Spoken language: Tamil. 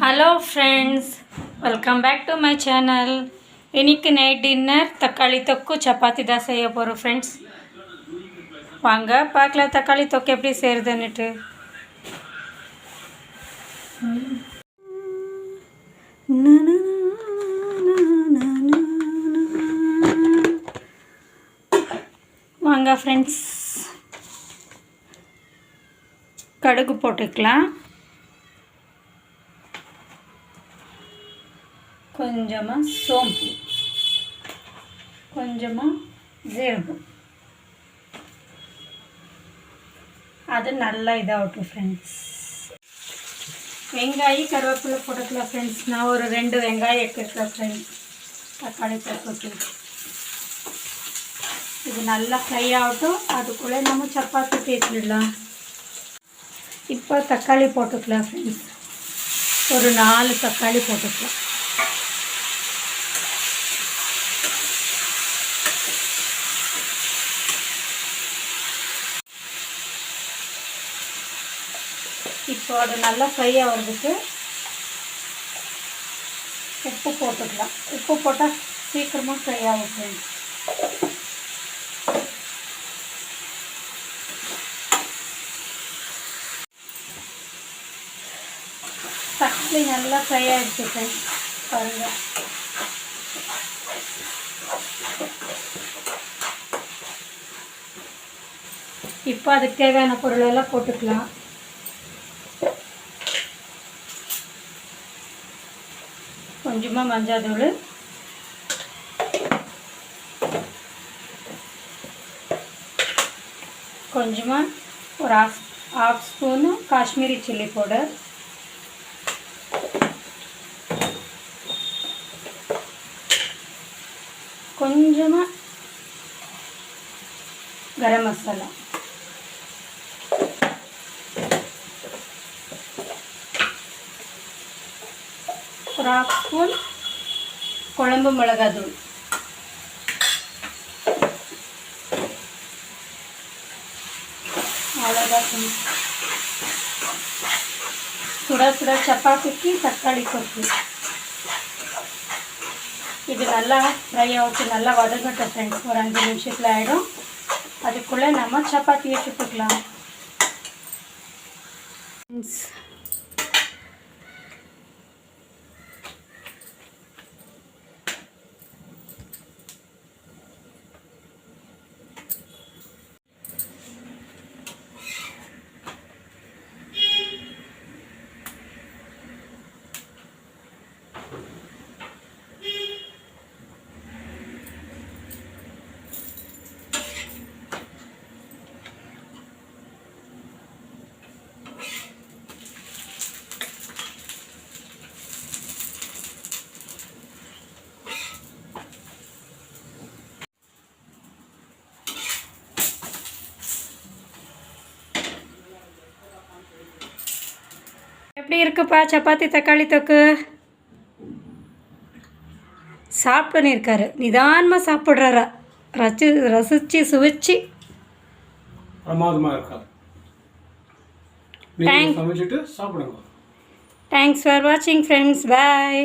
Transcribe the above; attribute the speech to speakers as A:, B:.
A: Hello friends, welcome back to my channel. இன்றைக்கி நைட் டின்னர் தக்காளி தொக்கு சப்பாத்தி தான் செய்ய போகிறோம் ஃப்ரெண்ட்ஸ். வாங்க பார்க்கலாம் தக்காளி தொக்கு எப்படி செய்கிறதுன்னுட்டு. வாங்க ஃப்ரெண்ட்ஸ், கடுகு போட்டுக்கலாம், கொஞ்சமாக சோம்பு, கொஞ்சமாக ஜீரகம், அது நல்லா இதாகட்டும் ஃப்ரெண்ட்ஸ். வெங்காயம் கருவேப்பிலை போட்டுக்கலாம் ஃப்ரெண்ட்ஸ். நான் ஒரு 2 வெங்காயம் எடுத்துருக்கேன் ஃப்ரெண்ட்ஸ். தக்காளி போட்டு இது நல்லா ஃப்ரை ஆகட்டும். அதுக்குள்ளே நம்ம சப்பாத்தி தேய்ச்சிடலாம். இப்போ தக்காளி போட்டுக்கலாம் ஃப்ரெண்ட்ஸ். ஒரு 4 தக்காளி போட்டுக்கலாம். இப்போ அது நல்லா ஃப்ரை ஆகிறதுக்கு உப்பு போட்டுக்கலாம். உப்பு போட்டால் சீக்கிரமாக ஃப்ரை ஆகும் ஃப்ரெண்ட்ஸ். தக்காளி நல்லா ஃப்ரை ஆகிடுச்சு ஃப்ரெண்ட்ஸ், பாருங்கள். இப்போ அதுக்கு தேவையான பொருளெல்லாம் போட்டுக்கலாம். கொஞ்சமாக மஞ்சள் தூள், கொஞ்சமாக ஒரு of spoon Kashmiri chilli powder, கொஞ்சமாக கரம் மசாலா, ஒரு ஆஃப் ஸ்பூன் குழம்பு மிளகாத்தூள், அவ்வளோதான். சுட சுட சப்பாத்திக்கு தக்காளி தொக்கு. இது நல்லா ஃப்ரை ஆகிட்டு நல்லா வதங்கட்டும் ஃப்ரெண்ட்ஸ். ஒரு 5 நிமிஷத்தில் ஆகிடும். அதுக்குள்ளே நம்ம சப்பாத்தியை சுட்டுக்கலாம் ஃப்ரெண்ட்ஸ். எப்படி இருக்குப்பா சப்பாத்தி தக்காளி தொக்கு? சாப்பிட்டுன்னு இருக்காரு, நிதானமாக சாப்பிட்றாரா, ரசித்து சுவைச்சு.
B: பிரமாதமாக இருக்கா. சமைச்சிட்டு சாப்பிடுங்க.
A: தேங்க்ஸ் ஃபார் வாட்சிங் ஃப்ரெண்ட்ஸ். பாய்.